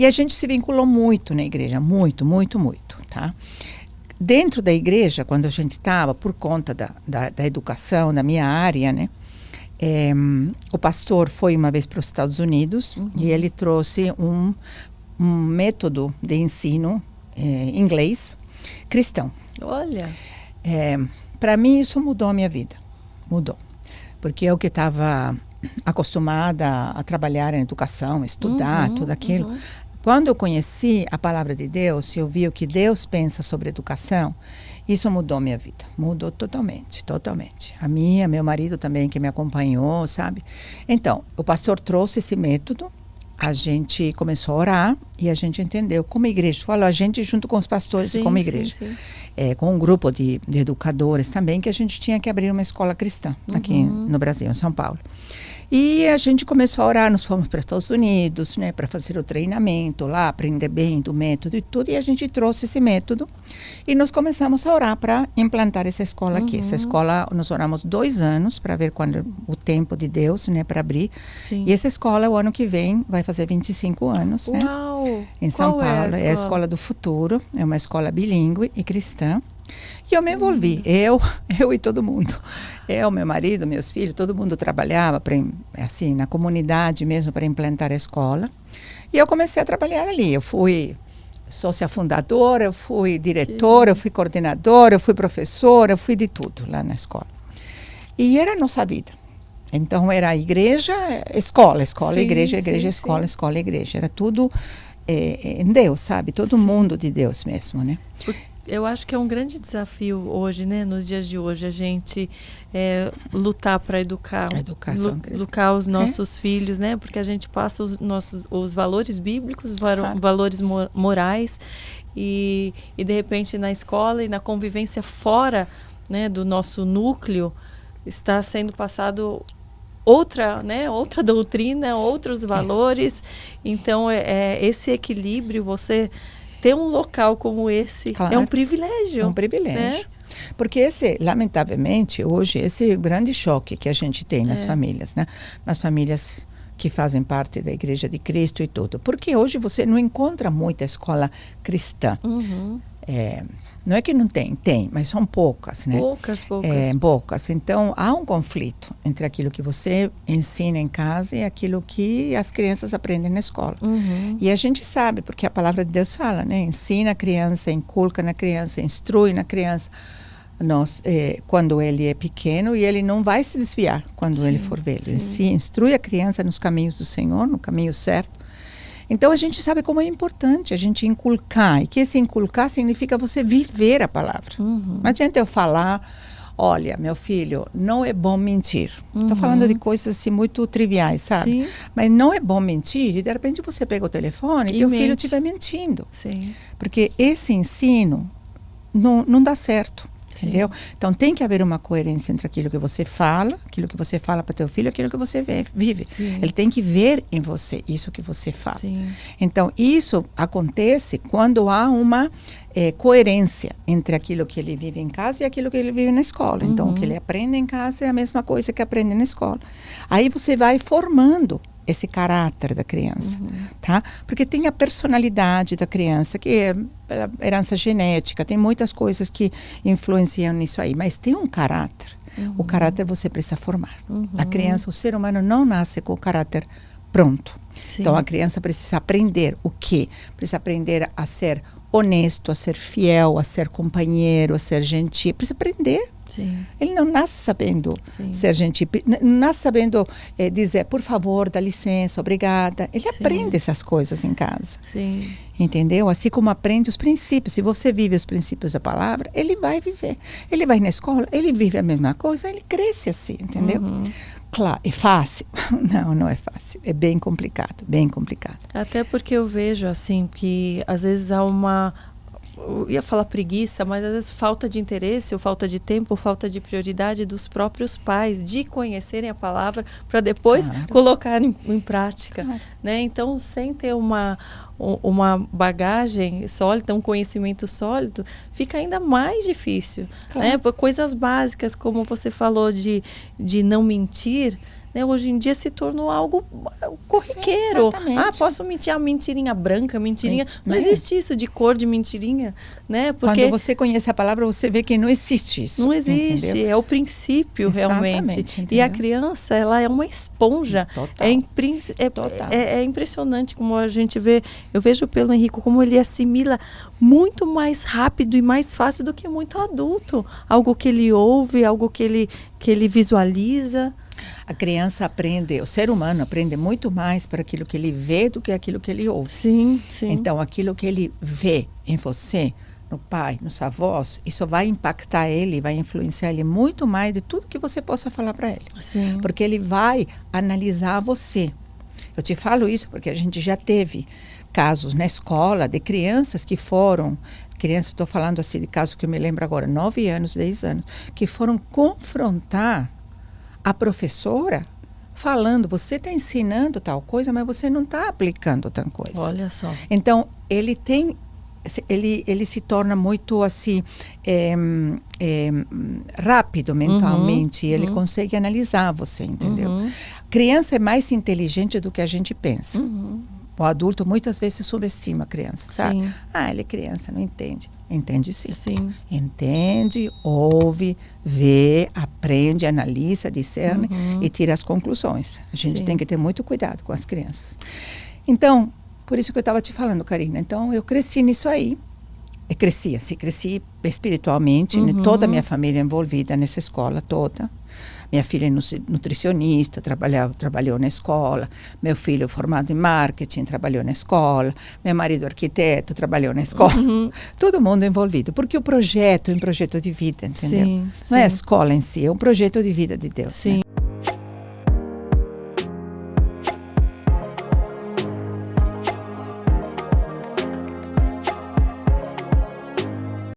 E a gente se vinculou muito na igreja, muito, muito, muito, tá? Dentro da igreja, quando a gente estava, por conta da educação, da minha área, né? O pastor foi uma vez para os Estados Unidos e ele trouxe um método de ensino inglês cristão. Olha! Para mim, isso mudou a minha vida. Mudou. Porque eu que estava acostumada a trabalhar em educação, estudar, tudo aquilo. Quando eu conheci a palavra de Deus, eu vi o que Deus pensa sobre educação, isso mudou minha vida. Mudou totalmente, totalmente. A minha, meu marido também, que me acompanhou, sabe? Então, o pastor trouxe esse método, a gente começou a orar e a gente entendeu como igreja. Falou a gente junto com os pastores como igreja. Sim. Com um grupo de educadores também, que a gente tinha que abrir uma escola cristã aqui no Brasil, em São Paulo. E a gente começou a orar, nós fomos para os Estados Unidos, né, para fazer o treinamento lá, aprender bem do método e tudo, e a gente trouxe esse método e nós começamos a orar para implantar essa escola aqui. Essa escola, nós oramos 2 anos para ver quando o tempo de Deus, né, para abrir. Sim. E essa escola, o ano que vem, vai fazer 25 anos, né? Uau! Em São Qual Paulo. É a escola do futuro, é uma escola bilíngue e cristã. E eu me envolvi, eu e todo mundo. Eu, meu marido, meus filhos, todo mundo trabalhava assim, na comunidade mesmo para implantar a escola. E eu comecei a trabalhar ali. Eu fui sócia fundadora, eu fui diretora, eu fui coordenadora, eu fui professora, eu fui de tudo lá na escola. E era a nossa vida. Então era igreja, escola, igreja, escola, escola, igreja. Era tudo em Deus, sabe? Todo mundo de Deus mesmo, né? Eu acho que é um grande desafio hoje, né? Nos dias de hoje, a gente lutar para educar os nossos filhos, né? Porque a gente passa os valores bíblicos, valores morais e de repente na escola e na convivência fora, né, do nosso núcleo está sendo passado outra doutrina, outros valores. Então esse equilíbrio, você ter um local como esse, claro, é um privilégio. É um privilégio. Né? Porque lamentavelmente, hoje, esse grande choque que a gente tem nas famílias, né? Nas famílias que fazem parte da Igreja de Cristo e tudo. Porque hoje você não encontra muita escola cristã. Não é que não tem, mas são poucas, né? Poucas. Então, há um conflito entre aquilo que você ensina em casa e aquilo que as crianças aprendem na escola. E a gente sabe, porque a palavra de Deus fala, né? Ensina a criança, inculca na criança, instrui na criança quando ele é pequeno, e ele não vai se desviar quando ele for velho. Ele se instrui a criança nos caminhos do Senhor, no caminho certo. Então, a gente sabe como é importante a gente inculcar. E que esse inculcar significa você viver a palavra. Não adianta eu falar, olha, meu filho, não é bom mentir. Estou falando de coisas assim muito triviais, sabe? Mas não é bom mentir e de repente você pega o telefone e o filho estiver mentindo. Porque esse ensino não dá certo. Entendeu? Então tem que haver uma coerência entre aquilo que você fala para teu filho, aquilo que você vive. Ele tem que ver em você isso que você fala. Então isso acontece quando há uma coerência entre aquilo que ele vive em casa e aquilo que ele vive na escola. Então o que ele aprende em casa é a mesma coisa que aprende na escola. Aí você vai formando esse caráter da criança, tá? Porque tem a personalidade da criança, que é herança genética, tem muitas coisas que influenciam nisso aí, mas tem um caráter. O caráter você precisa formar. A criança, o ser humano não nasce com o caráter pronto. Então a criança precisa aprender o quê? Precisa aprender a ser honesto, a ser fiel, a ser companheiro, a ser gentil. Precisa aprender. Ele não nasce sabendo ser gentil, não nasce sabendo dizer, por favor, dá licença, obrigada. Ele aprende essas coisas em casa. Entendeu? Assim como aprende os princípios. Se você vive os princípios da palavra, ele vai viver. Ele vai na escola, ele vive a mesma coisa, ele cresce assim, entendeu? Claro, é fácil? Não é fácil. É bem complicado, bem complicado. Até porque eu vejo, assim, que às vezes há eu ia falar preguiça, mas às vezes falta de interesse, ou falta de tempo, ou falta de prioridade dos próprios pais de conhecerem a palavra para depois colocar em prática, né? Então, sem ter uma bagagem sólida, um conhecimento sólido, fica ainda mais difícil, né? Por coisas básicas, como você falou de não mentir, né? Hoje em dia se tornou algo corriqueiro. Sim, posso mentir, mentirinha branca, mentirinha. Não existe isso de cor de mentirinha, né? Porque quando você conhece a palavra, você vê que não existe isso. Não existe, entendeu? É o princípio realmente. Entendeu? E a criança, ela é uma esponja. Total. É impressionante como a gente vê. Eu vejo pelo Henrico como ele assimila muito mais rápido e mais fácil do que muito adulto. Algo que ele ouve, algo que ele visualiza. A criança aprende, o ser humano aprende muito mais para aquilo que ele vê do que aquilo que ele ouve. Sim, sim. Então, aquilo que ele vê em você, no pai, nos avós, isso vai impactar ele, vai influenciar ele muito mais de tudo que você possa falar para ele. Sim. Porque ele vai analisar você. Eu te falo isso porque a gente já teve casos na escola de crianças que foram, estou falando assim de caso que eu me lembro agora, 9 anos, 10 anos, que foram confrontar a professora falando, você está ensinando tal coisa, mas você não está aplicando tal coisa. Olha só. Então, ele se torna muito assim, rápido mentalmente, ele consegue analisar você, entendeu? Criança é mais inteligente do que a gente pensa. O adulto muitas vezes subestima a criança, sabe? Sim. Ele é criança, não entende. Entende sim. Sim. Entende, ouve, vê, aprende, analisa, discerne e tira as conclusões. A gente tem que ter muito cuidado com as crianças. Então, por isso que eu estava te falando, Karina. Então, eu cresci nisso aí. Eu cresci espiritualmente, toda a minha família envolvida nessa escola toda. Minha filha é nutricionista, trabalhou na escola. Meu filho formado em marketing, trabalhou na escola. Meu marido arquiteto, trabalhou na escola. Todo mundo envolvido. Porque o projeto é um projeto de vida, entendeu? Sim, não é a escola em si, é um projeto de vida de Deus. Sim. Né?